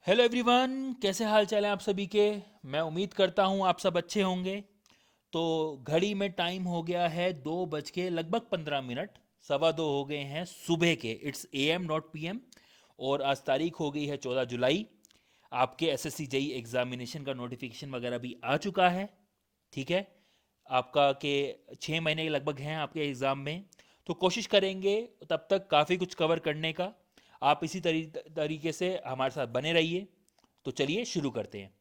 Hello everyone, कैसे हाल चाल है आप सभी के। मैं उम्मीद करता हूँ आप सब अच्छे होंगे। तो घड़ी में टाइम हो गया है 2 बज के लगभग 15 मिनट, 2:15 हो गए हैं सुबह के। It's AM not PM। और आज तारीख हो गई है 14 जुलाई। आपके SSC जेई एग्जामिनेशन का नोटिफिकेशन वगैरह भी आ चुका है। ठीक है, आपका के 6 महीने के लगभग हैं आपके एग्ज़ाम में। तो कोशिश करेंगे तब तक काफ़ी कुछ कवर करने का। आप इसी तरीके से हमारे साथ बने रहिए। तो चलिए शुरू करते हैं।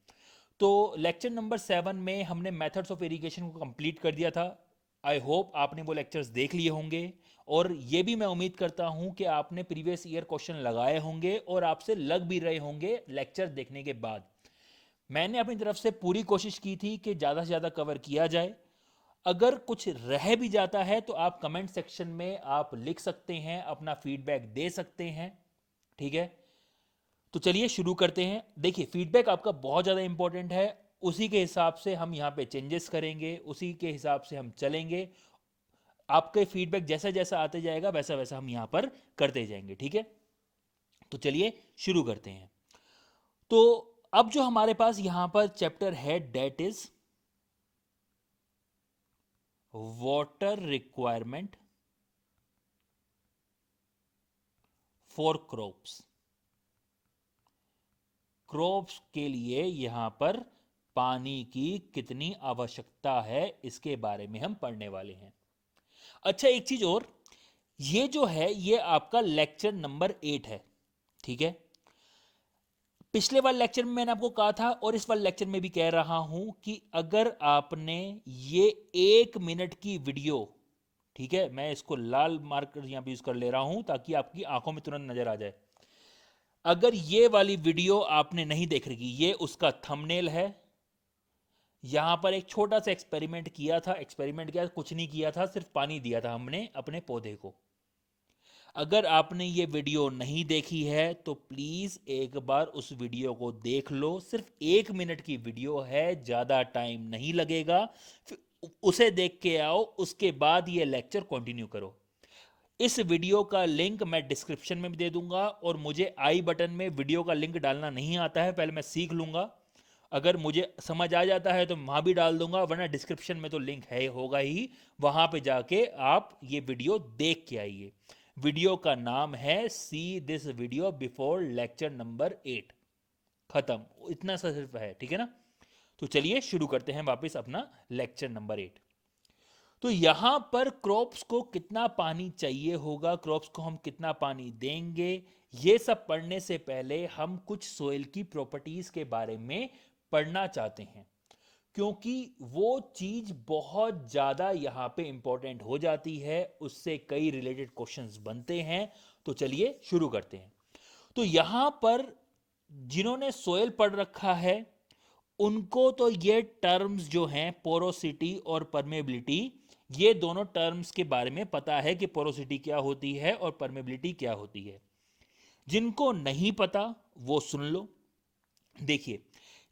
तो लेक्चर नंबर 7 में हमने मेथड्स ऑफ इरिगेशन को कंप्लीट कर दिया था। आई होप आपने वो लेक्चर्स देख लिए होंगे। और ये भी मैं उम्मीद करता हूँ कि आपने प्रीवियस ईयर क्वेश्चन लगाए होंगे और आपसे लग भी रहे होंगे लेक्चर देखने के बाद। मैंने अपनी तरफ से पूरी कोशिश की थी कि ज़्यादा से ज़्यादा कवर किया जाए। अगर कुछ रह भी जाता है तो आप कमेंट सेक्शन में आप लिख सकते हैं, अपना फीडबैक दे सकते हैं। ठीक है, तो चलिए शुरू करते हैं। देखिए, फीडबैक आपका बहुत ज़्यादा इंपॉर्टेंट है। उसी के हिसाब से हम यहाँ पे चेंजेस करेंगे, उसी के हिसाब से हम चलेंगे। आपके फीडबैक जैसा जैसा आते जाएगा वैसा वैसा हम यहाँ पर करते जाएंगे। ठीक है, तो चलिए शुरू करते हैं। तो अब जो हमारे पास यहाँ पर चैप्टर है that is water requirement for crops. Crops के लिए यहां पर पानी की कितनी आवश्यकता है, इसके बारे में हम पढ़ने वाले हैं। अच्छा, एक चीज और, ये जो है ये आपका लेक्चर नंबर 8 है। ठीक है, पिछले वाले लेक्चर में मैंने आपको कहा था और इस वाले लेक्चर में भी कह रहा हूं कि अगर आपने ये 1 मिनट की वीडियो, ठीक है, मैं इसको लाल मार्कर यहां पे यूज कर ले रहा हूं ताकि आपकी आंखों में तुरंत नजर आ जाए। अगर ये वाली वीडियो आपने नहीं देख रखी, ये उसका थंबनेल है। यहां पर एक छोटा सा एक्सपेरिमेंट किया था। एक्सपेरिमेंट किया, कुछ नहीं किया था, सिर्फ पानी दिया था हमने अपने पौधे को। अगर आपने ये वीडियो नहीं देखी है तो प्लीज एक बार उस वीडियो को देख लो। सिर्फ 1 मिनट की वीडियो है, ज्यादा टाइम नहीं लगेगा। फिर उसे देख के आओ, उसके बाद ये लेक्चर कंटिन्यू करो। इस वीडियो का लिंक मैं डिस्क्रिप्शन में भी दे दूंगा और मुझे आई बटन में वीडियो का लिंक डालना नहीं आता है, पहले मैं सीख लूंगा। अगर मुझे समझ आ जाता है तो वहां भी डाल दूंगा, वरना डिस्क्रिप्शन में तो लिंक है होगा ही। वहां पे जाके आप ये वीडियो देख के आइए। वीडियो का नाम है see this video before lecture number 8। खत्म, इतना सा सिर्फ है। ठीक है ना। तो चलिए शुरू करते हैं वापस अपना लेक्चर नंबर 8। तो यहां पर क्रॉप्स को कितना पानी चाहिए होगा, क्रॉप्स को हम कितना पानी देंगे, ये सब पढ़ने से पहले हम कुछ सोइल की प्रॉपर्टीज के बारे में पढ़ना चाहते हैं। क्योंकि वो चीज बहुत ज्यादा यहां पे इंपॉर्टेंट हो जाती है, उससे कई रिलेटेड क्वेश्चंस बनते हैं। तो चलिए शुरू करते हैं। तो यहां पर जिन्होंने सोयल पढ़ रखा है उनको तो ये टर्म्स जो हैं पोरोसिटी और परमेबिलिटी, ये दोनों टर्म्स के बारे में पता है कि पोरोसिटी क्या होती है और परमेबिलिटी क्या होती है। जिनको नहीं पता वो सुन लो। देखिए,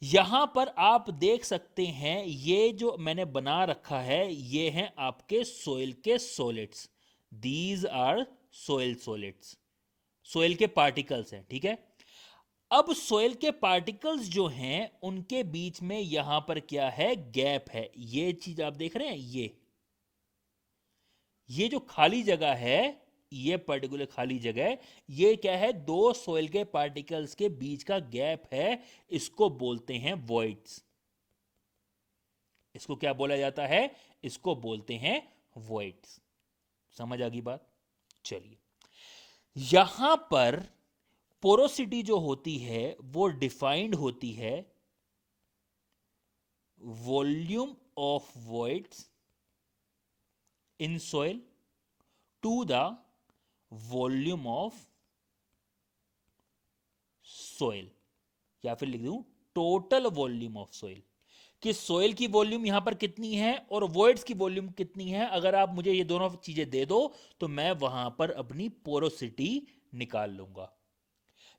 यहां पर आप देख सकते हैं ये जो मैंने बना रखा है ये हैं आपके सोइल के solids. These are soil solids, soil के पार्टिकल्स हैं। ठीक है, अब सोइल के पार्टिकल्स जो हैं उनके बीच में यहां पर क्या है, गैप है। ये चीज आप देख रहे हैं, ये जो खाली जगह है, ये पर्टिकुलर खाली जगह, ये क्या है, दो सोइल के पार्टिकल्स के बीच का गैप है। इसको बोलते हैं वॉइड्स। इसको क्या बोला जाता है, इसको बोलते हैं वॉइड्स। समझ आ गई बात। चलिए, यहां पर पोरोसिटी जो होती है वो डिफाइंड होती है volume of voids in soil to the volume of soil, या फिर लिख दूं टोटल वॉल्यूम ऑफ सोइल। कि सोइल की वॉल्यूम यहां पर कितनी है और वॉइड्स की वॉल्यूम कितनी है। अगर आप मुझे ये दोनों चीजें दे दो तो मैं वहां पर अपनी पोरोसिटी निकाल लूंगा।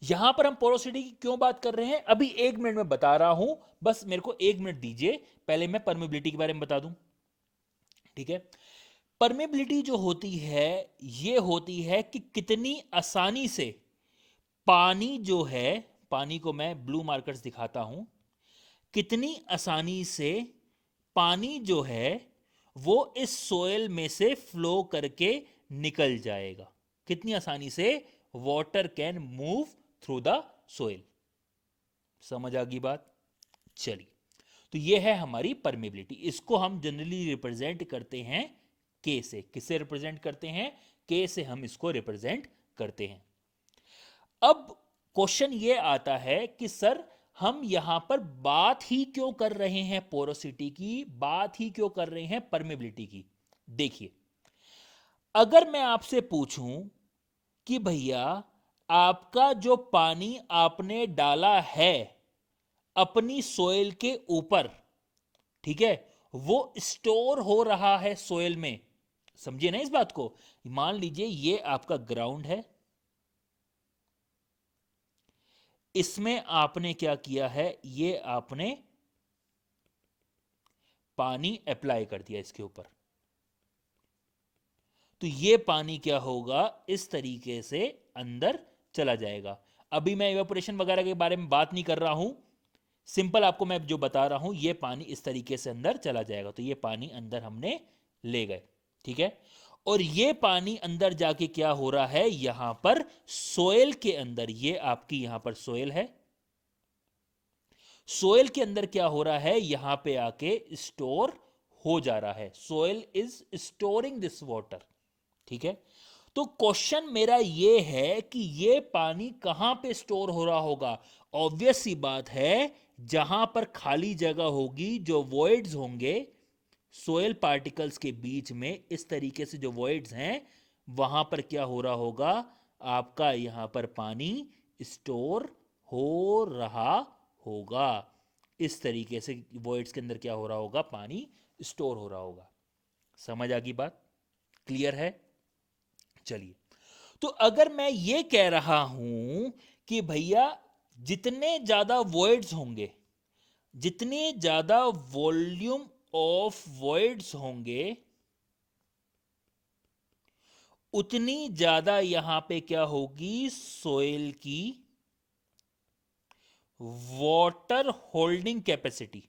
यहां पर हम पोरोसिटी की क्यों बात कर रहे हैं अभी 1 मिनट में बता रहा हूं, बस मेरे को 1 मिनट दीजिए। पहले मैं परमेबिलिटी के बारे में बता दूं। ठीक है, परमेबिलिटी जो होती है ये होती है कि कितनी आसानी से पानी जो है पानी को मैं ब्लू मार्कर्स दिखाता हूं, कितनी आसानी से पानी जो है वो इस सोयल में से फ्लो करके निकल जाएगा, कितनी आसानी से water can move through the soil. समझ आ गई बात? चलिए, तो ये है हमारी परमेबिलिटी। इसको हम जनरली रिप्रेजेंट करते हैं के से। किससे रिप्रेजेंट करते हैं? के से हम इसको रिप्रेजेंट करते हैं। अब क्वेश्चन ये आता है कि सर हम यहां पर बात ही क्यों कर रहे हैं पोरोसिटी की, बात ही क्यों कर रहे हैं परमेबिलिटी की? देखिए, अगर मैं आपसे पूछूं कि भैया आपका जो पानी आपने डाला है अपनी सोयल के ऊपर, ठीक है, वो स्टोर हो रहा है सोयल में, समझिए ना इस बात को। मान लीजिए ये आपका ग्राउंड है, इसमें आपने क्या किया है, ये आपने पानी अप्लाई कर दिया इसके ऊपर, तो ये पानी क्या होगा, इस तरीके से अंदर चला जाएगा। अभी मैं इवेपोरेशन वगैरह के बारे में बात नहीं कर रहा हूं, सिंपल आपको मैं जो बता रहा हूं, ये पानी इस तरीके से अंदर चला जाएगा। तो ये पानी अंदर हमने ले गए, ठीक है। और ये पानी अंदर जाके क्या हो रहा है, यहां पर सोयल के अंदर, ये आपकी यहां पर सोयल है, सोयल के अंदर क्या हो रहा है, यहां पे आके स्टोर हो जा रहा है। Soil is storing this water, ठीक है। तो क्वेश्चन मेरा ये है कि ये पानी कहां पे स्टोर हो रहा होगा? ऑब्वियस सी बात है, जहां पर खाली जगह होगी, जो वॉइड्स होंगे सोयल पार्टिकल्स के बीच में, इस तरीके से जो वॉइड्स हैं, वहां पर क्या हो रहा होगा, आपका यहां पर पानी स्टोर हो रहा होगा। इस तरीके से वॉइड्स के अंदर क्या हो रहा होगा, पानी स्टोर हो रहा होगा। समझ आ गई बात? क्लियर है? चलिए, तो अगर मैं ये कह रहा हूं कि भैया जितने ज्यादा वॉइड्स होंगे, जितने ज्यादा वॉल्यूम ऑफ वॉइड्स होंगे, उतनी ज्यादा यहां पे क्या होगी, सोइल की water holding capacity,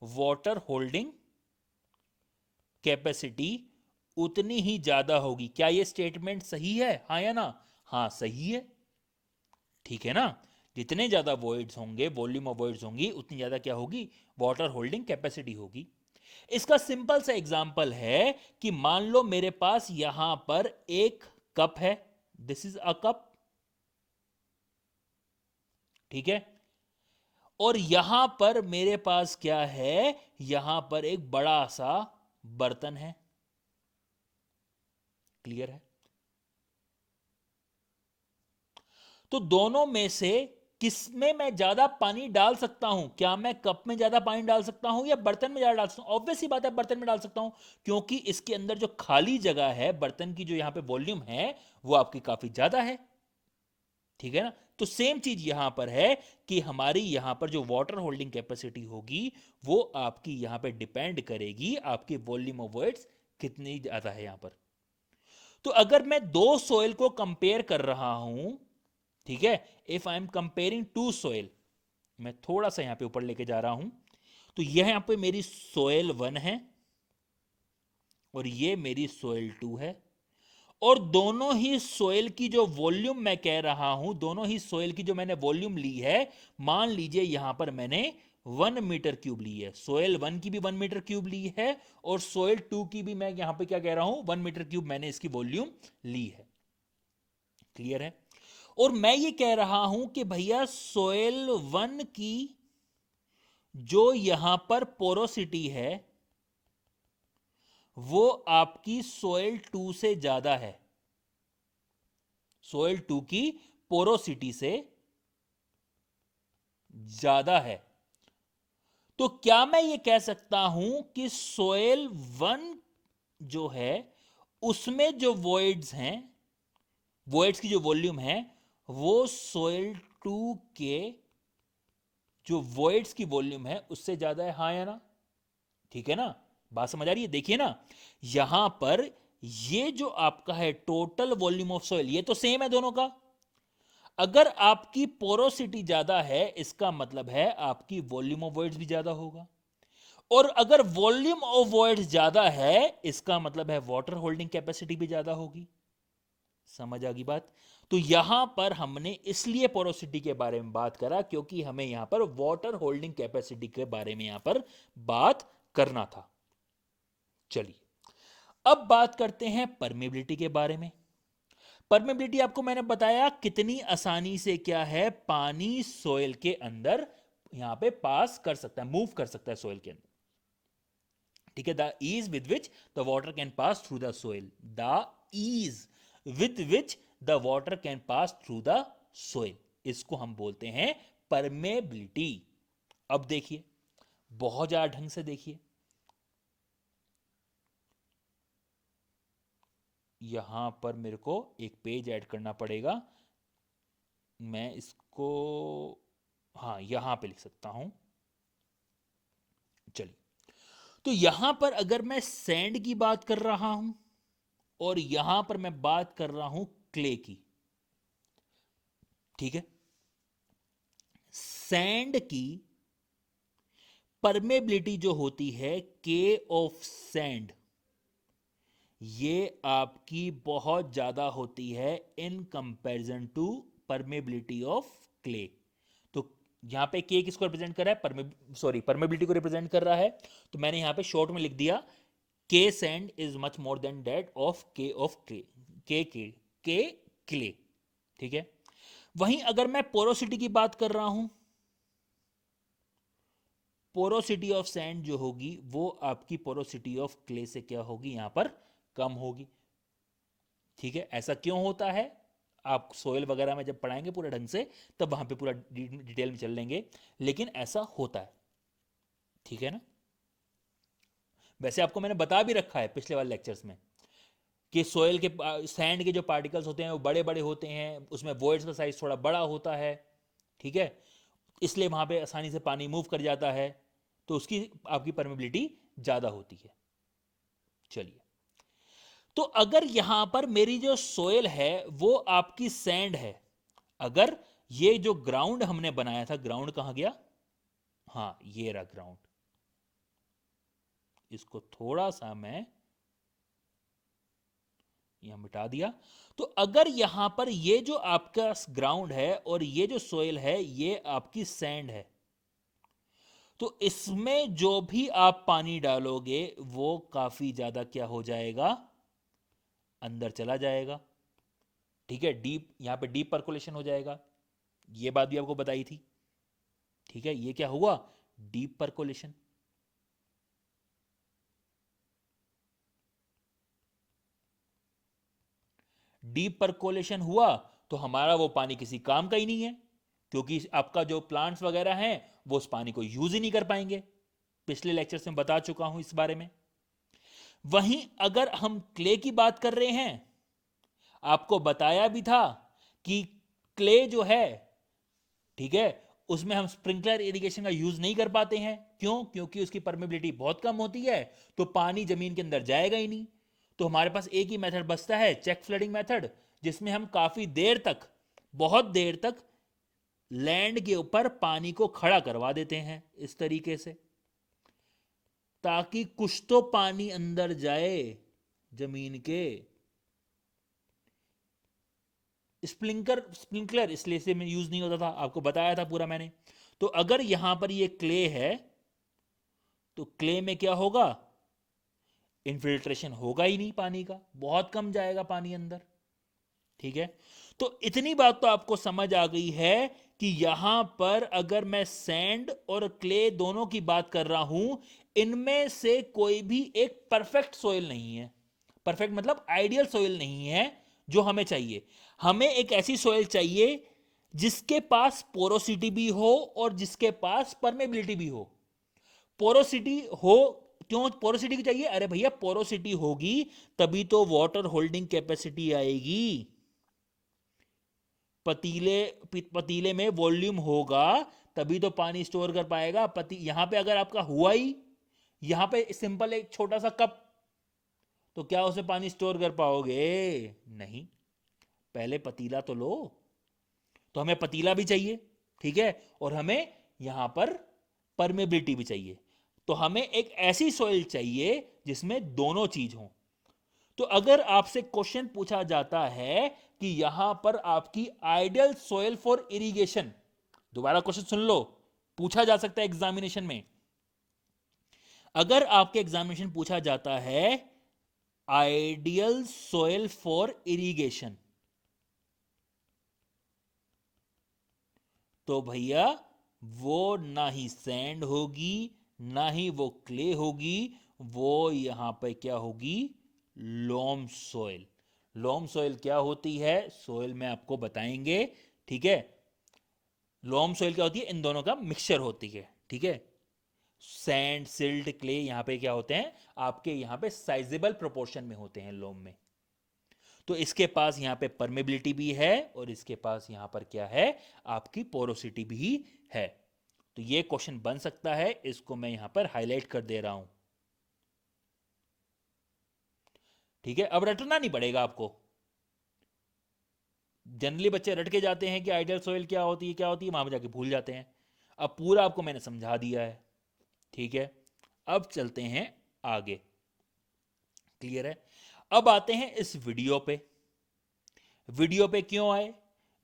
water holding capacity उतनी ही ज्यादा होगी। क्या यह स्टेटमेंट सही है, हाँ या ना? हाँ सही है, ठीक है ना। जितने ज्यादा वॉइड्स होंगे, वॉल्यूम ऑफ वॉइड्स होंगी, उतनी ज्यादा क्या होगी, वाटर होल्डिंग कैपेसिटी होगी। इसका सिंपल सा एग्जांपल है कि मान लो मेरे पास यहां पर एक कप है, दिस इज अ कप, ठीक है। और यहां पर मेरे पास क्या है, यहां पर एक बड़ा सा बर्तन है। क्लियर है? तो दोनों में से किसमें मैं ज्यादा पानी डाल सकता हूं? क्या मैं कप में ज्यादा पानी डाल सकता हूं या बर्तन में ज्यादा डाल सकता हूं? ऑब्वियस ही बात है, बर्तन में डाल सकता हूं, क्योंकि इसके अंदर जो खाली जगह है, बर्तन की जो यहां पे वॉल्यूम है, वो आपकी काफी ज्यादा है, ठीक है ना। तो सेम चीज यहां पर है कि हमारी यहां पर जो वाटर होल्डिंग कैपेसिटी होगी, वो आपकी यहां पर डिपेंड करेगी आपकी वॉल्यूम ऑफ वर्ड्स कितनी ज्यादा है यहां पर। तो अगर मैं दो सोइल को कंपेयर कर रहा हूं, ठीक है, if I am comparing to soil, मैं थोड़ा सा यहां पे ऊपर लेके जा रहा हूं, तो यह यहां पे मेरी सोइल 1 है और ये मेरी सोइल 2 है। और दोनों ही सोइल की जो वॉल्यूम मैं कह रहा हूं, दोनों ही सोइल की जो मैंने वॉल्यूम ली है, मान लीजिए यहां पर मैंने 1 मीटर क्यूब ली है, सोइल 1 की भी 1 मीटर क्यूब ली है और सोइल 2 की भी मैं यहां पे क्या कह रहा हूं, 1 मीटर क्यूब मैंने इसकी वॉल्यूम ली है। क्लियर है? और मैं ये कह रहा हूं कि भैया सोइल 1 की जो यहां पर पोरोसिटी है, वो आपकी सोइल 2 से ज्यादा है, सोइल 2 की पोरोसिटी से ज्यादा है। तो क्या मैं ये कह सकता हूं कि सोइल 1 जो है, उसमें जो वॉइड्स हैं, वॉइड्स की जो वॉल्यूम है, वो सोइल 2 के जो वॉइड्स की वॉल्यूम है उससे ज्यादा है, हाँ या ना? ठीक है ना, बात समझ आ रही है? देखिए ना, यहां पर ये जो आपका है टोटल वॉल्यूम ऑफ सॉइल, ये तो सेम है दोनों का। अगर आपकी पोरोसिटी ज्यादा है इसका मतलब है आपकी वॉल्यूम ऑफ वॉइड्स भी ज्यादा होगा, और अगर वॉल्यूम ऑफ वॉइड्स ज्यादा है इसका मतलब है वाटर होल्डिंग कैपेसिटी भी ज्यादा होगी। समझ आ गई बात? तो यहां पर हमने इसलिए पोरोसिटी के बारे में बात करा क्योंकि हमें यहां पर वाटर होल्डिंग कैपेसिटी के बारे में यहां पर बात करना था। चलिए अब बात करते हैं परमेबिलिटी के बारे में। परमेबिलिटी आपको मैंने बताया कितनी आसानी से क्या है, पानी सोयल के अंदर यहां पे पास कर सकता है, मूव कर सकता है सोयल के अंदर। ठीक है, the ease with which the water can pass through the soil, the ease with which the water can pass through the soil, इसको हम बोलते हैं परमेबिलिटी। अब देखिए, बहुत ज्यादा ढंग से देखिए, यहां पर मेरे को एक पेज ऐड करना पड़ेगा, मैं इसको हाँ यहां पे लिख सकता हूं। चलिए, तो यहां पर अगर मैं सैंड की बात कर रहा हूं और यहां पर मैं बात कर रहा हूं क्ले की, ठीक है, सैंड की परमेबिलिटी जो होती है के ऑफ सैंड, ये आपकी बहुत ज्यादा होती है in comparison to permeability of clay. तो यहां पे के किसको रिप्रेजेंट कर रहा है, परमेबिलिटी को रिप्रेजेंट कर रहा है, तो मैंने यहां पे शॉर्ट में लिख दिया के sand is much more than that of clay, के क्ले। ठीक है, वहीं अगर मैं पोरोसिटी की बात कर रहा हूं, पोरोसिटी ऑफ सैंड जो होगी वो आपकी पोरोसिटी ऑफ क्ले से क्या होगी, यहां पर कम होगी। ठीक है, ऐसा क्यों होता है आप सोयल वगैरह में जब पढ़ाएंगे पूरे ढंग से तब वहां पे पूरा डिटेल में चल लेंगे, लेकिन ऐसा होता है। ठीक है ना, वैसे आपको मैंने बता भी रखा है पिछले वाले लेक्चर्स में कि सोयल के सैंड के जो पार्टिकल्स होते हैं वो बड़े बड़े होते हैं, उसमें वॉइड्स का साइज थोड़ा बड़ा होता है। ठीक है, इसलिए वहां पे आसानी से पानी मूव कर जाता है, तो उसकी आपकी परमेबिलिटी ज्यादा होती है। चलिए, तो अगर यहां पर मेरी जो सोयल है वो आपकी सैंड है, अगर ये जो ग्राउंड हमने बनाया था, ग्राउंड कहां गया, हाँ ये रहा ग्राउंड, इसको थोड़ा सा मैं यहां मिटा दिया। तो अगर यहां पर ये जो आपका ग्राउंड है और ये जो सोयल है ये आपकी सैंड है, तो इसमें जो भी आप पानी डालोगे वो काफी ज्यादा क्या हो जाएगा, अंदर चला जाएगा। ठीक है, डीप, यहां पे डीप परकोलेशन हो जाएगा, ये बात भी आपको बताई थी। ठीक है, ये क्या हुआ, डीप परकोलेशन। डीप परकोलेशन हुआ तो हमारा वो पानी किसी काम का ही नहीं है, क्योंकि आपका जो प्लांट्स वगैरह हैं वो उस पानी को यूज ही नहीं कर पाएंगे। पिछले लेक्चर में बता चुका हूं इस बारे में। वहीं अगर हम क्ले की बात कर रहे हैं, आपको बताया भी था कि क्ले जो है, ठीक है, उसमें हम स्प्रिंकलर इरिगेशन का यूज नहीं कर पाते हैं। क्यों? क्योंकि उसकी परमेबिलिटी बहुत कम होती है, तो पानी जमीन के अंदर जाएगा ही नहीं। तो हमारे पास एक ही मेथड बचता है, चेक फ्लडिंग मेथड, जिसमें हम काफी देर तक, बहुत देर तक लैंड के ऊपर पानी को खड़ा करवा देते हैं इस तरीके से, ताकि कुछ तो पानी अंदर जाए जमीन के। स्प्रिंकलर इसलिए से में यूज नहीं होता था, आपको बताया था पूरा मैंने। तो अगर यहां पर ये क्ले है तो क्ले में क्या होगा, इनफिल्ट्रेशन होगा ही नहीं पानी का, बहुत कम जाएगा पानी अंदर। ठीक है, तो इतनी बात तो आपको समझ आ गई है कि यहां पर अगर मैं सैंड और क्ले दोनों की बात कर रहा हूं, इनमें से कोई भी एक परफेक्ट सोइल नहीं है। परफेक्ट मतलब आइडियल सोइल नहीं है जो हमें चाहिए। हमें एक ऐसी सोइल चाहिए जिसके पास पोरोसिटी भी हो और जिसके पास परमेबिलिटी भी हो। पोरोसिटी हो, क्यों पोरोसिटी की चाहिए, अरे भैया पोरोसिटी होगी तभी तो वाटर होल्डिंग कैपेसिटी आएगी। पतीले पतीले में वॉल्यूम होगा तभी तो पानी स्टोर कर पाएगा। यहां पे अगर आपका हुआ ही, यहां पे सिंपल एक छोटा सा कप, तो क्या उसमें पानी स्टोर कर पाओगे, नहीं, पहले पतीला तो लो। तो हमें पतीला भी चाहिए, ठीक है, और हमें यहां पर परमेबिलिटी भी चाहिए। तो हमें एक ऐसी सॉइल चाहिए जिसमें दोनों चीज हो। तो अगर आपसे क्वेश्चन पूछा जाता है कि यहां पर आपकी आइडियल सॉइल फॉर इरिगेशन, दोबारा क्वेश्चन सुन लो, पूछा जा सकता है एग्जामिनेशन में। अगर आपके एग्जामिनेशन पूछा जाता है आइडियल सॉइल फॉर इरिगेशन, तो भैया वो ना ही सैंड होगी, ना ही वो क्ले होगी, वो यहां पे क्या होगी, लोम सॉइल। लोम सॉइल क्या होती है, सॉइल में आपको बताएंगे, ठीक है। लोम सॉइल क्या होती है, इन दोनों का मिक्सचर होती है, ठीक है। सैंड, सिल्ट, क्ले यहां पे क्या होते हैं, आपके यहां पे साइजेबल प्रोपोर्शन में होते हैं लोम में। तो इसके पास यहां पे परमेबिलिटी भी है और इसके पास यहां पर क्या है, आपकी पोरोसिटी भी है। तो ये क्वेश्चन बन सकता है, इसको मैं यहां पर हाईलाइट कर दे रहा हूं, ठीक है। अब रटना नहीं पड़ेगा आपको, जनरली बच्चे रट के जाते हैं कि आइडियल सोइल क्या होती है, क्या होती है, वहां पर जाके भूल जाते हैं। अब पूरा आपको मैंने समझा दिया है, ठीक है। अब चलते हैं आगे, क्लियर है। अब आते हैं इस वीडियो पे। वीडियो पे क्यों आए,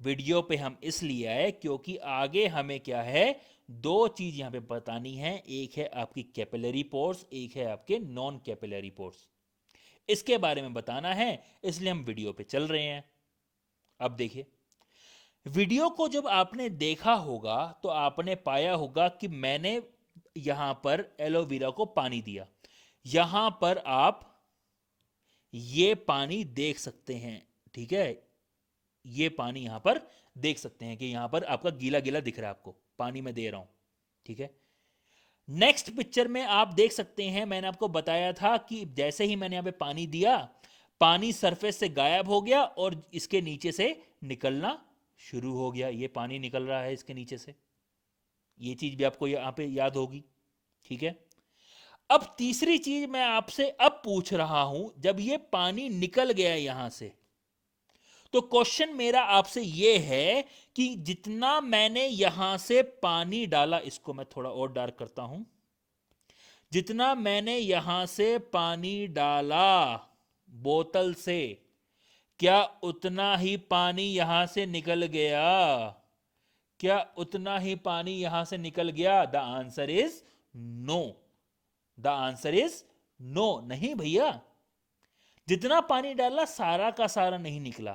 वीडियो पे हम इसलिए आए क्योंकि आगे हमें क्या है, दो चीज यहां पे बतानी है। एक है आपकी कैपिलरी पोर्स, एक है आपके नॉन कैपिलरी पोर्स। इसके बारे में बताना है, इसलिए हम वीडियो पे चल रहे हैं। अब देखिए, वीडियो को जब आपने देखा होगा तो आपने पाया होगा कि मैंने यहां पर एलोवेरा को पानी दिया। यहां पर आप ये पानी देख सकते हैं, ठीक है। ये पानी यहां पर देख सकते हैं कि यहां पर आपका गीला गीला दिख रहा है, आपको पानी में दे रहा हूं, ठीक है। नेक्स्ट पिक्चर में आप देख सकते हैं, मैंने आपको बताया था कि जैसे ही मैंने यहां पे पानी दिया, पानी सरफेस से गायब हो गया और इसके नीचे से निकलना शुरू हो गया। ये पानी निकल रहा है इसके नीचे से, ये चीज भी आपको यहां पे याद होगी, ठीक है। अब तीसरी चीज मैं आपसे अब पूछ रहा हूं, जब ये पानी निकल गया यहां से, तो क्वेश्चन मेरा आपसे ये है कि जितना मैंने यहां से पानी डाला, इसको मैं थोड़ा और डार्क करता हूं, जितना मैंने यहां से पानी डाला बोतल से, क्या उतना ही पानी यहां से निकल गया, क्या उतना ही पानी यहां से निकल गया? The answer is no, the answer is no. नहीं भैया, जितना पानी डाला सारा का सारा नहीं निकला,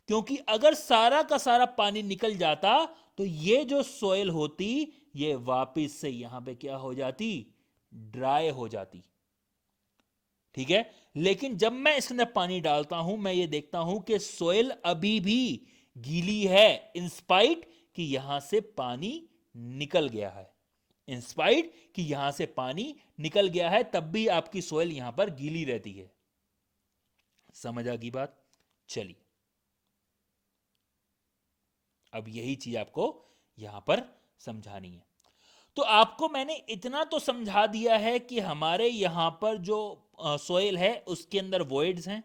क्योंकि अगर सारा का सारा पानी निकल जाता तो ये जो सॉइल होती, ये वापस से यहां पे क्या हो जाती, ड्राई हो जाती, ठीक है। लेकिन जब मैं इसके अंदर पानी डालता हूं, मैं ये देखता हूं कि सॉइल अभी भी गीली है, इंस्पाइट कि यहां से पानी निकल गया है, इंस्पाइट कि यहां से पानी निकल गया है, तब भी आपकी सॉइल यहां पर गीली रहती है। समझ आ गई बात? चलिए, अब यही चीज आपको यहां पर समझानी है। तो आपको मैंने इतना तो समझा दिया है कि हमारे यहां पर जो सॉइल है उसके अंदर वॉइड्स हैं।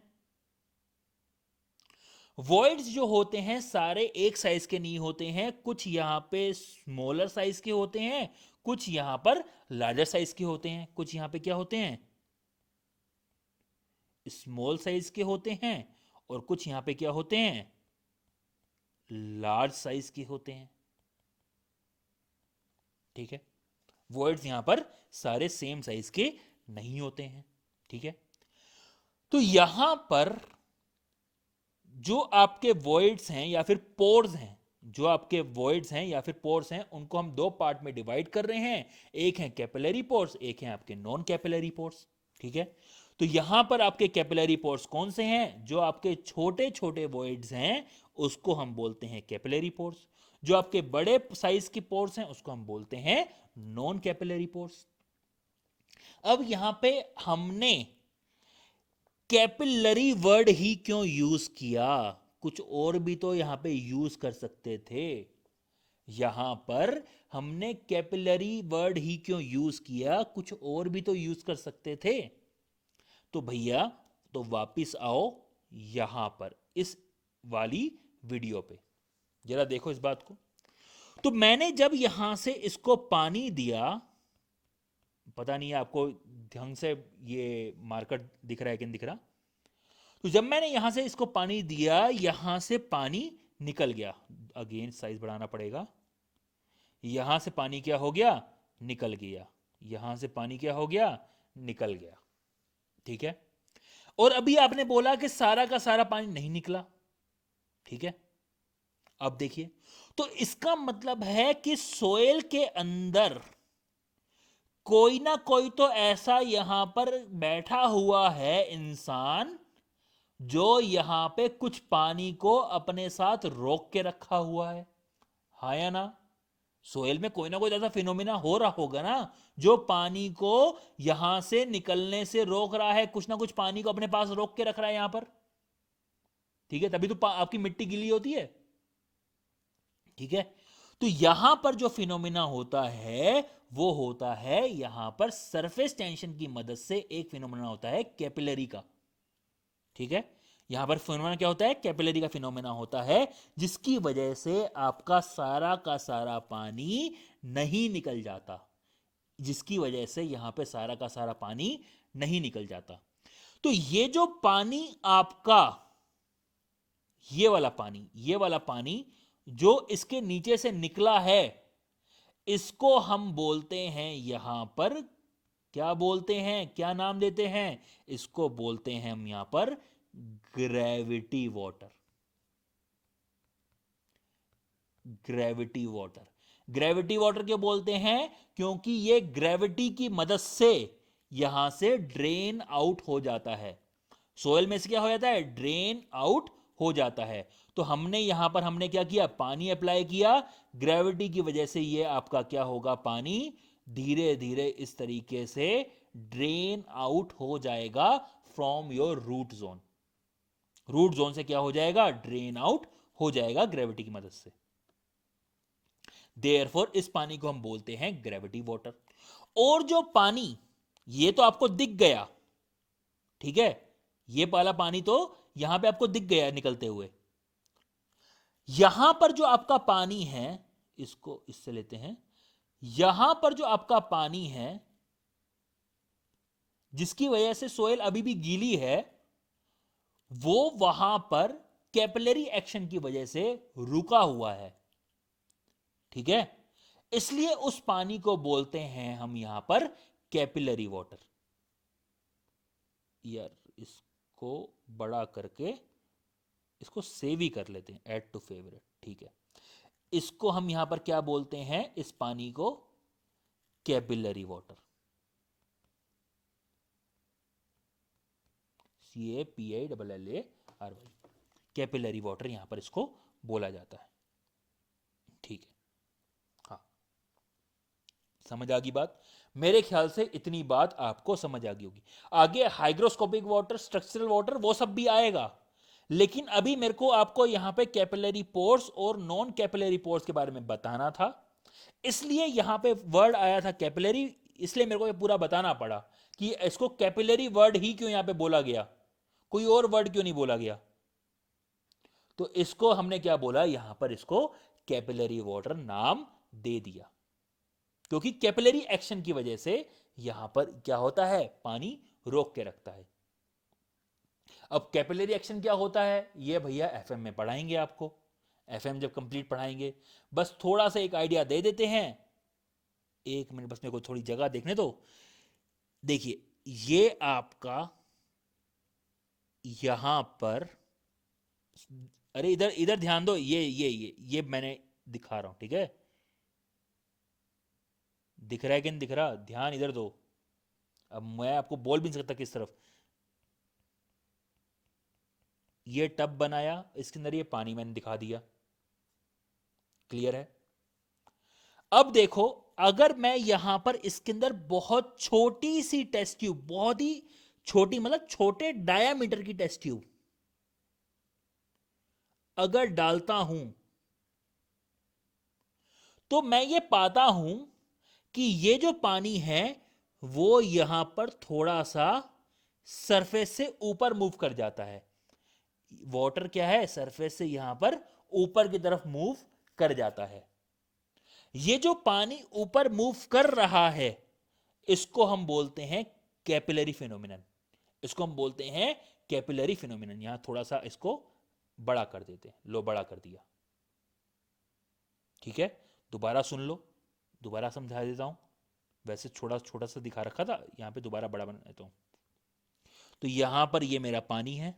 वॉइड्स जो होते हैं सारे एक साइज के नहीं होते हैं, कुछ यहां पे स्मॉलर साइज के होते हैं, कुछ यहां पर लार्जर साइज के होते हैं, कुछ यहां पे क्या होते हैं, स्मॉल साइज के होते हैं, और कुछ यहां पे क्या होते हैं, लार्ज साइज के होते हैं, ठीक है। वर्ड्स यहां पर सारे सेम साइज के नहीं होते हैं, ठीक है। तो यहां पर जो आपके वॉइड्स हैं या फिर पोर्स हैं, जो आपके वॉइड्स हैं या फिर पोर्स हैं, उनको हम दो पार्ट में डिवाइड कर रहे हैं। एक है कैपिलरी पोर्स, एक है आपके नॉन कैपिलरी पोर्स, ठीक है। तो यहां पर आपके कैपिलरी पोर्स कौन से हैं? जो आपके छोटे छोटे वॉइड्स हैं उसको हम बोलते हैं कैपिलरी पोर्स, जो आपके बड़े साइज के पोर्स हैं उसको हम बोलते हैं नॉन कैपिलरी पोर्स। अब यहां पे हमने कैपिलरी वर्ड ही क्यों यूज किया? कुछ और भी तो यहां पे यूज कर सकते थे। यहां पर हमने कैपिलरी वर्ड ही क्यों यूज किया? कुछ और भी तो यूज कर सकते थे। तो भैया, तो वापिस आओ यहां पर इस वाली वीडियो पे, जरा देखो इस बात को। तो मैंने जब यहां से इसको पानी दिया, पता नहीं है आपको ढंग से ये मार्कर दिख रहा है कि नहीं दिख रहा। तो जब मैंने यहां से इसको पानी दिया, यहां से पानी निकल गया। अगेन साइज बढ़ाना पड़ेगा। यहां से पानी क्या हो गया, निकल गया। यहां से पानी क्या हो गया, निकल गया। ठीक है। और अभी आपने बोला कि सारा का सारा पानी नहीं निकला। ठीक है। अब देखिए, तो इसका मतलब है कि सोयल के अंदर कोई ना कोई तो ऐसा यहां पर बैठा हुआ है इंसान, जो यहां पे कुछ पानी को अपने साथ रोक के रखा हुआ है। हाँ या ना? सोयल में कोई ना कोई ऐसा फिनोमिना हो रहा होगा ना, जो पानी को यहां से निकलने से रोक रहा है, कुछ ना कुछ पानी को अपने पास रोक के रख रहा है यहां पर। ठीक है, तभी तो आपकी मिट्टी गीली होती है। ठीक है। तो यहां पर जो फिनोमिना होता है वो होता है यहां पर सरफेस टेंशन की मदद से एक फिनोमिना होता है कैपिलरी का। ठीक है। यहां पर फिनोमेना क्या होता है, कैपिलरी का फिनोमेना होता है, जिसकी वजह से आपका सारा का सारा पानी नहीं निकल जाता, जिसकी वजह से यहां पे सारा का सारा पानी नहीं निकल जाता। तो ये जो पानी आपका, ये वाला पानी जो इसके नीचे से निकला है, इसको हम बोलते हैं यहां पर, क्या बोलते हैं, क्या नाम देते हैं, इसको बोलते हैं हम यहां पर gravity water. Gravity water. Gravity water क्यों बोलते हैं, क्योंकि ये ग्रेविटी की मदद से यहां से ड्रेन आउट हो जाता है। सोयल में से क्या हो जाता है, ड्रेन आउट हो जाता है। तो हमने यहां पर हमने क्या किया, पानी अप्लाई किया, ग्रेविटी की वजह से ये आपका क्या होगा, पानी धीरे धीरे इस तरीके से ड्रेन आउट हो जाएगा from your root zone. Root zone से क्या हो जाएगा, ड्रेन आउट हो जाएगा ग्रेविटी की मदद से। देयरफॉर इस पानी को हम बोलते हैं ग्रेविटी वाटर। और जो पानी, ये तो आपको दिख गया, ठीक है, ये वाला पानी तो यहां पे आपको दिख गया निकलते हुए। यहां पर जो आपका पानी है, इसको इससे लेते हैं, यहां पर जो आपका पानी है, जिसकी वजह से सोयल अभी भी गीली है, वो वहां पर कैपिलरी एक्शन की वजह से रुका हुआ है। ठीक है। इसलिए उस पानी को बोलते हैं हम यहां पर कैपिलरी वाटर। यार इसको बड़ा करके इसको सेव ही कर लेते हैं, ऐड टू फेवरेट। ठीक है। इसको हम यहां पर क्या बोलते हैं, इस पानी को capillary water. CAPILLARY, capillary water यहां पर इसको बोला जाता है। ठीक है। हाँ, समझ आ गई बात। मेरे ख्याल से इतनी बात आपको समझ आ गई होगी। आगे हाइग्रोस्कोपिक वाटर, स्ट्रक्चरल वाटर, वो सब भी आएगा, लेकिन अभी मेरे को आपको यहां पे कैपिलरी पोर्स और नॉन कैपिलरी पोर्स के बारे में बताना था, इसलिए यहां पे वर्ड आया था कैपिलरी, इसलिए मेरे को ये पूरा बताना पड़ा कि इसको कैपिलरी वर्ड ही क्यों यहां पे बोला गया, कोई और वर्ड क्यों नहीं बोला गया। तो इसको हमने क्या बोला, यहां पर इसको कैपिलरी वाटर नाम दे दिया, क्योंकि कैपिलरी एक्शन की वजह से यहां पर क्या होता है, पानी रोक के रखता है। अब कैपिलरी एक्शन क्या होता है, ये भैया एफएम में पढ़ाएंगे आपको, एफएम जब कंप्लीट पढ़ाएंगे। बस थोड़ा सा एक आइडिया दे देते हैं, एक मिनट बस मेरे को थोड़ी जगह देखने दो। देखिए, ये आपका यहां पर, अरे इधर इधर ध्यान दो, ये मैंने दिखा रहा हूं, ठीक है, दिख रहा है कि नहीं दिख रहा, ध्यान इधर दो। अब मैं आपको बोल भी नहीं सकता किस तरफ। ये टब बनाया, इसके अंदर ये पानी मैंने दिखा दिया, क्लियर है। अब देखो, अगर मैं यहां पर इसके अंदर बहुत छोटी सी टेस्ट ट्यूब, बहुत ही छोटी मतलब छोटे डायामीटर की टेस्ट ट्यूब अगर डालता हूं, तो मैं ये पाता हूं कि ये जो पानी है वो यहां पर थोड़ा सा सरफेस से ऊपर मूव कर जाता है। वाटर क्या है, सरफेस से यहां पर ऊपर की तरफ मूव कर जाता है। ये जो पानी ऊपर मूव कर रहा है इसको हम बोलते हैं कैपिलरी फिनोमिनन। इसको हम बोलते हैं कैपिलरी फिनोमिनन। यहां थोड़ा सा इसको बड़ा कर देते हैं, लो बड़ा कर दिया, ठीक है। दोबारा सुन लो, दोबारा समझा देता हूं। वैसे छोटा छोटा सा दिखा रखा था, यहां पे दोबारा बड़ा बना देता हूं। तो यहां पर ये मेरा पानी है,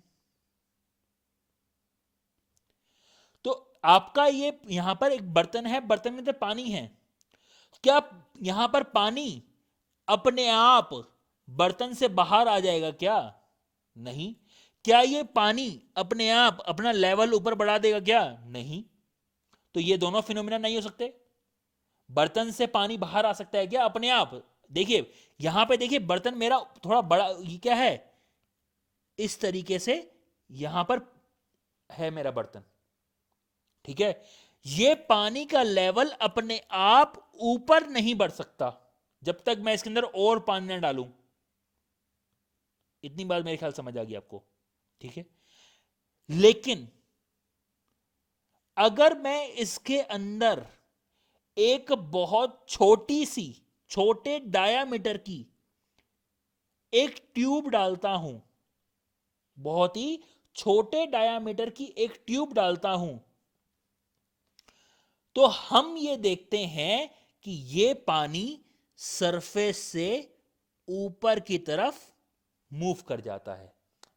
तो आपका ये यहां पर एक बर्तन है, बर्तन में तो पानी है। क्या यहां पर पानी अपने आप बर्तन से बाहर आ जाएगा क्या? नहीं। क्या ये पानी अपने आप अपना लेवल ऊपर बढ़ा देगा क्या? नहीं। तो ये दोनों फिनोमिना नहीं हो सकते। बर्तन से पानी बाहर आ सकता है क्या अपने आप? देखिए यहां पे, देखिए बर्तन मेरा थोड़ा बड़ा, ये क्या है, इस तरीके से यहां पर है मेरा बर्तन, ठीक है। ये पानी का लेवल अपने आप ऊपर नहीं बढ़ सकता जब तक मैं इसके अंदर और पानी ना डालूं। इतनी बात मेरे ख्याल समझ आ गई आपको, ठीक है। लेकिन अगर मैं इसके अंदर एक बहुत छोटी सी, छोटे डायामीटर की एक ट्यूब डालता हूं, बहुत ही छोटे डायामीटर की एक ट्यूब डालता हूं, तो हम ये देखते हैं कि ये पानी सरफेस से ऊपर की तरफ मूव कर जाता है।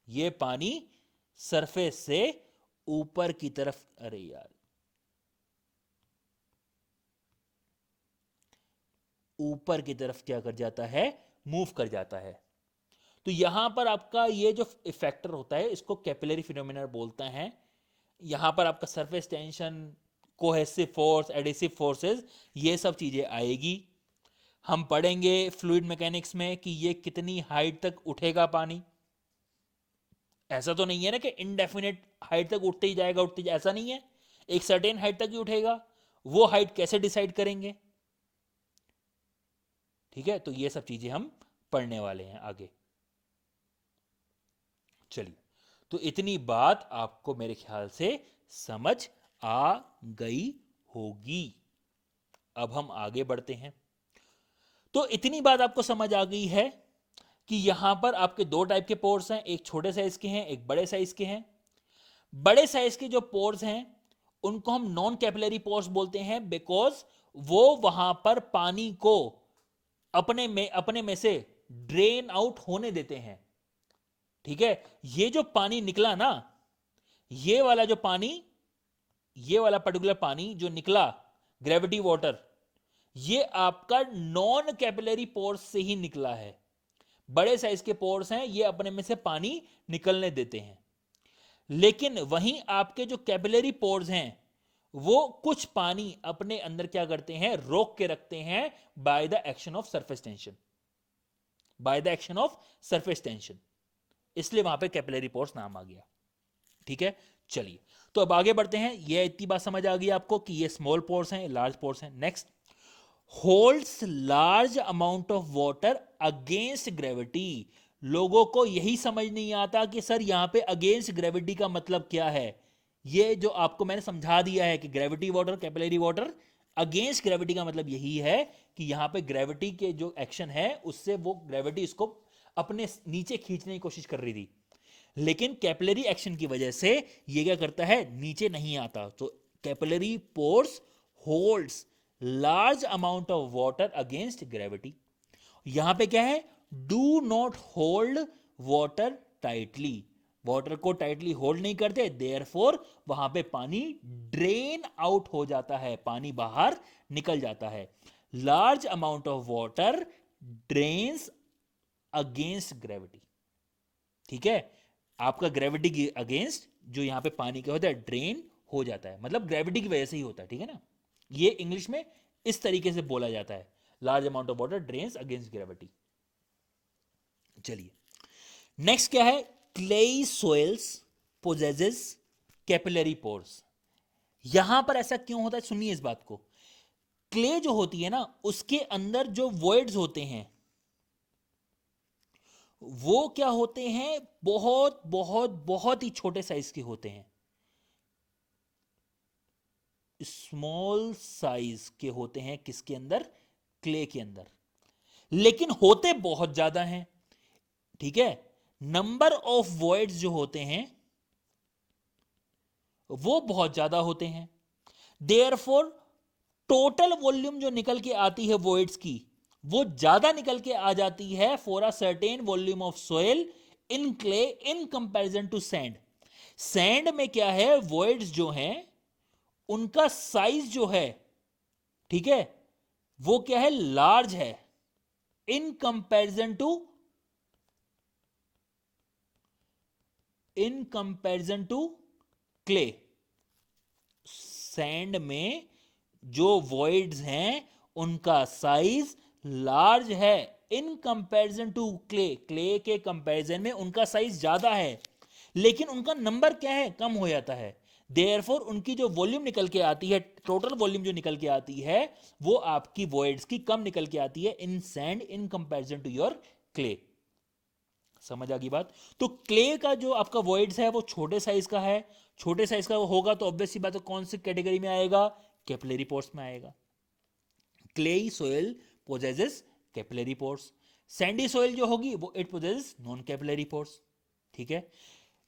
ये पानी सरफेस से ऊपर की तरफ, अरे यार, ऊपर की तरफ क्या कर जाता है, मूव कर जाता है। तो यहां पर आपका ये जो फैक्टर होता है इसको कैपिलरी फिनोमिना बोलते हैं। यहां पर आपका surface tension, cohesive force, adhesive forces, ये सब चीजें आएगी। हम पढ़ेंगे फ्लूइड मैकेनिक्स में कि ये कितनी हाइट तक उठेगा पानी। ऐसा तो नहीं है ना कि इनडेफिनेट हाइट तक उठते ही जाएगा, उठते जाएगा, ऐसा नहीं है। एक सर्टेन हाइट तक ही उठेगा। वो हाइट कैसे डिसाइड करेंगे, ठीक है। तो ये सब चीजें हम पढ़ने वाले हैं आगे। चलिए, तो इतनी बात आपको मेरे ख्याल से समझ आ गई होगी। अब हम आगे बढ़ते हैं। तो इतनी बात आपको समझ आ गई है कि यहां पर आपके दो टाइप के पोर्स हैं, एक छोटे साइज के हैं, एक बड़े साइज के हैं। बड़े साइज के जो पोर्स हैं उनको हम नॉन कैपिलरी पोर्स बोलते हैं, बिकॉज वो वहां पर पानी को अपने में से ड्रेन आउट होने देते हैं, ठीक है। ये जो पानी निकला ना, ये वाला जो पानी, ये वाला पर्टिकुलर पानी जो निकला, ग्रेविटी वाटर, ये आपका नॉन कैपिलरी पोर्स से ही निकला है। बड़े साइज के पोर्स हैं, ये अपने में से पानी निकलने देते हैं। लेकिन वहीं आपके जो कैपिलरी पोर्स हैं वो कुछ पानी अपने अंदर क्या करते हैं, रोक के रखते हैं by the action of surface tension, by the action of surface tension. इसलिए वहां पे कैपिलरी पोर्स नाम आ गया, ठीक है। चलिए, तो अब आगे बढ़ते हैं। ये इतनी बात समझ आ गई आपको कि ये स्मॉल पोर्स हैं, लार्ज पोर्स हैं। Next, holds large amount of water against gravity. लोगों को यही समझ नहीं आता कि सर यहां पे अगेंस्ट ग्रेविटी का मतलब क्या है। ये जो आपको मैंने समझा दिया है कि gravity water, capillary water, against gravity का मतलब यही है कि यहां पे ग्रेविटी के जो एक्शन है उससे वो ग्रेविटी इसको अपने नीचे खींचने की कोशिश कर रही थी, लेकिन कैपिलरी एक्शन की वजह से ये क्या करता है, नीचे नहीं आता। तो capillary pores holds large amount of water against gravity. यहां पे क्या है, do not hold water tightly, water को टाइटली होल्ड नहीं करते, देयरफॉर वहां पे पानी ड्रेन आउट हो जाता है, पानी बाहर निकल जाता है। Large amount of water drains against gravity, ठीक है। आपका ग्रेविटी के अगेंस्ट जो यहां पे पानी क्या होता है, ड्रेन हो जाता है, मतलब ग्रेविटी की वजह से ही होता है, ठीक है ना। ये इंग्लिश में इस तरीके से बोला जाता है, large amount of water drains against gravity. चलिए, नेक्स्ट क्या है, clayey soils possesses capillary pores. यहां पर ऐसा क्यों होता है, सुनिए इस बात को। क्ले जो होती है ना, उसके अंदर जो वॉइड्स होते हैं वो क्या होते हैं, बहुत बहुत बहुत ही छोटे साइज के होते हैं। स्मॉल साइज के होते हैं किसके अंदर? क्ले के अंदर, लेकिन होते बहुत ज्यादा हैं। ठीक है, नंबर ऑफ वॉइड्स जो होते हैं वो बहुत ज्यादा होते हैं। देयरफॉर टोटल वॉल्यूम जो निकल के आती है वॉइड्स की, वो ज्यादा निकल के आ जाती है for a certain volume of soil in clay in comparison to sand. Sand में क्या है, वॉइड्स जो हैं उनका साइज जो है, ठीक है, वो क्या है, लार्ज है in comparison to clay. Sand में जो वॉइड्स हैं उनका साइज लार्ज है in comparison to clay. Clay के कंपैरिजन में उनका साइज ज्यादा है, लेकिन उनका नंबर क्या है, कम हो जाता है। देयरफॉर उनकी जो वॉल्यूम निकल के आती है, टोटल वॉल्यूम जो निकल के आती है, वो आपकी वॉइड्स की कम निकल के आती है in sand in comparison to your clay. समझ आ गई बात? तो क्ले का जो आपका वॉइड्स है वो छोटे साइज का है। छोटे साइज का होगा तो ऑब्वियस सी बात है कौन सी कैटेगरी में आएगा, कैपिलरी पोर्स में आएगा। Clay soil possesses capillary pores, sandy soil जो होगी वो it possesses non capillary pores. ठीक है,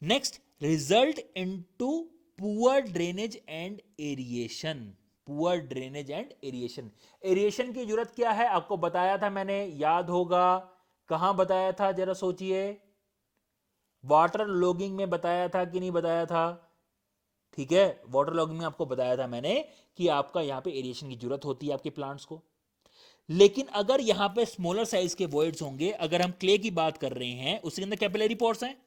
next, result into poor drainage and aeration. Poor drainage and aeration, aeration की जरूरत क्या है आपको बताया था मैंने, याद होगा कहां बताया था, जरा सोचिए। वाटर लॉगिंग में बताया था कि नहीं बताया था? ठीक है, वाटर लॉगिंग में आपको बताया था मैंने कि आपका यहां पे एरिएशन की जरूरत होती है आपके प्लांट्स को। लेकिन अगर यहां पे स्मॉलर साइज के वॉइड्स होंगे, अगर हम क्ले की बात कर रहे हैं उसके अंदर कैपिलरी पोर्स हैं,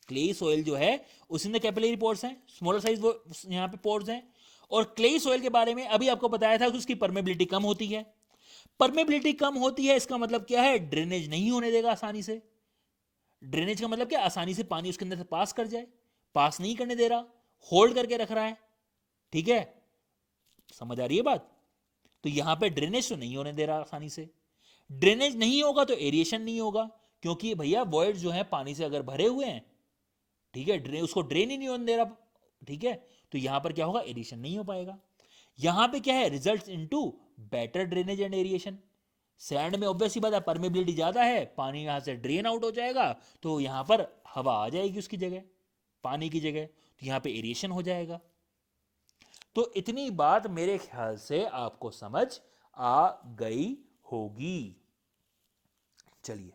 क्ले सॉइल जो है उसके अंदर कैपिलरी पोर्स हैं, स्मॉलर साइज वो यहां पे पोर्स हैं। और क्ले सॉइल के बारे में अभी आपको बताया था कि उसकी परमेबिलिटी कम होती है। परमेबिलिटी कम होती है इसका मतलब क्या है, ड्रेनेज नहीं होने देगा आसानी से। ड्रेनेज का मतलब क्या, आसानी से पानी उसके अंदर से पास कर जाए, पास नहीं करने दे रहा, होल्ड करके रख रहा है। ठीक है, समझ आ रही है बात? तो यहां पे ड्रेनेज तो नहीं होने दे रहा आसानी से। ड्रेनेज नहीं होगा तो एरिएशन नहीं होगा, क्योंकि भैया वॉइड जो है पानी से अगर भरे हुए हैं, ठीक है, उसको ड्रेन ही नहीं होने दे रहा। ठीक है, तो यहां पर क्या होगा, एरिएशन नहीं हो पाएगा। यहां पे क्या है, result into better drainage and aeration. Sand में ऑब्वियस ही बात है परमेबिलिटी ज्यादा है, पानी यहां से ड्रेन आउट हो जाएगा, तो यहां पर हवा आ जाएगी उसकी जगह, पानी की जगह, तो यहां पे एरिएशन हो जाएगा। तो इतनी बात मेरे ख्याल से आपको समझ आ गई होगी। चलिए,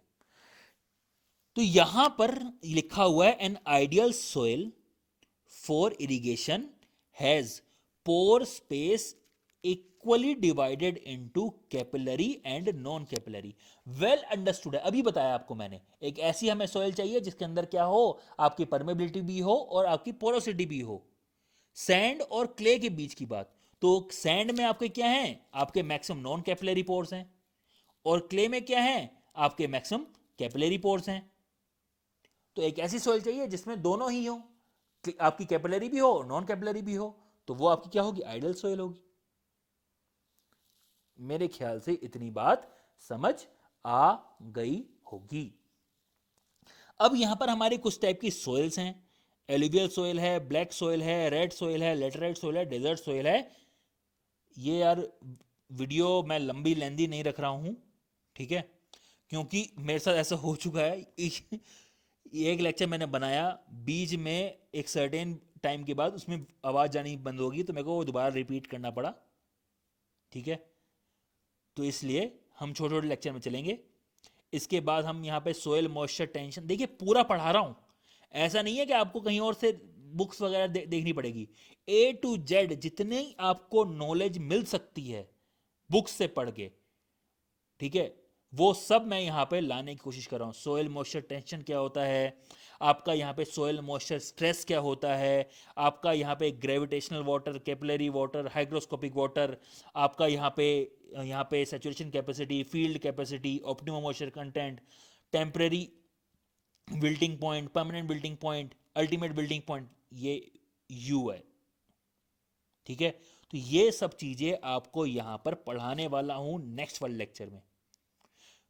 तो यहां पर लिखा हुआ है an ideal soil for irrigation has pore space equally divided into capillary and non capillary. Well understood है, अभी बताया आपको मैंने। एक ऐसी हमें सॉइल चाहिए जिसके अंदर क्या हो, आपकी परमेबिलिटी भी हो और आपकी पोरोसिटी भी हो। सैंड और क्ले के बीच की बात, तो सैंड में आपके क्या हैं, आपके मैक्सिमम नॉन कैपिलरी पोर्स हैं, और क्ले में क्या है, आपके मैक्सिमम कैपिलरी पोर्स हैं। तो एक ऐसी सॉइल चाहिए जिसमें दोनों ही हो, आपकी कैपिलरी भी हो नॉन कैपिलरी भी हो, तो वो आपकी क्या होगी, आइडियल सॉइल होगी। मेरे ख्याल से इतनी बात समझ आ गई होगी। अब यहां पर हमारी कुछ टाइप की सॉइल्स हैं। एलुवियल सॉइल है, ब्लैक सॉइल है, रेड सॉइल है, लेटराइट सॉइल है, डेजर्ट सॉइल है। ये यार वीडियो मैं लंबी लेंदी नहीं रख रहा हूं, ठीक है, क्योंकि मेरे साथ ऐसा हो चुका है। एक लेक्चर मैंने बनाया, बीच में एक सर्टेन टाइम के बाद उसमें आवाज़ जानी बंद होगी, तो मेरे को दोबारा रिपीट करना पड़ा। ठीक है, तो इसलिए हम छोटे छोटे लेक्चर में चलेंगे। इसके बाद हम यहाँ पे सोयल मॉइस्चर टेंशन, देखिए पूरा पढ़ा रहा हूँ, ऐसा नहीं है कि आपको कहीं और से बुक्स वगैरह देखनी पड़ेगी। ए टू जेड जितने आपको नॉलेज मिल सकती है बुक्स से पढ़ के, ठीक है, वो सब मैं यहाँ पे लाने की कोशिश कर रहा हूँ। सोयल मॉइस्चर टेंशन क्या होता है, आपका यहाँ पे सोयल मॉइस्चर स्ट्रेस क्या होता है, आपका यहाँ पे gravitational water, capillary water, hygroscopic water, आपका यहाँ पे saturation capacity, field capacity, optimum moisture content, temporary building point, permanent building point, ultimate building point, ये यू है। ठीक है, तो ये सब चीजें आपको यहां पर पढ़ाने वाला हूं नेक्स्ट वाले लेक्चर में।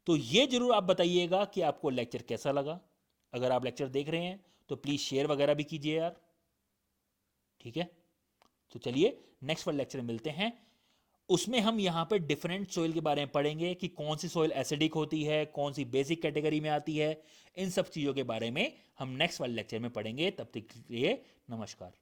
तो ये जरूर आप बताइएगा कि आपको लेक्चर कैसा लगा। अगर आप लेक्चर देख रहे हैं तो प्लीज शेयर वगैरह भी कीजिए यार, ठीक है। तो चलिए नेक्स्ट वाले लेक्चर में मिलते हैं, उसमें हम यहाँ पे डिफरेंट सोइल के बारे में पढ़ेंगे कि कौन सी सोइल एसिडिक होती है, कौन सी बेसिक कैटेगरी में आती है। इन सब चीज़ों के बारे में हम नेक्स्ट वाले लेक्चर में पढ़ेंगे। तब तक के लिए नमस्कार।